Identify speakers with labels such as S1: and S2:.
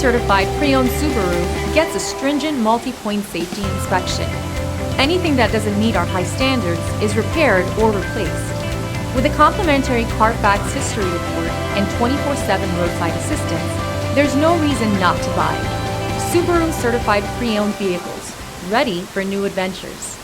S1: certified pre-owned Subaru gets a stringent multi-point safety inspection. Anything that doesn't meet our high standards is repaired or replaced. With a complimentary Carfax history report and 24/7 roadside assistance, there's no reason not to buy. Subaru certified pre-owned vehicles, ready for new adventures.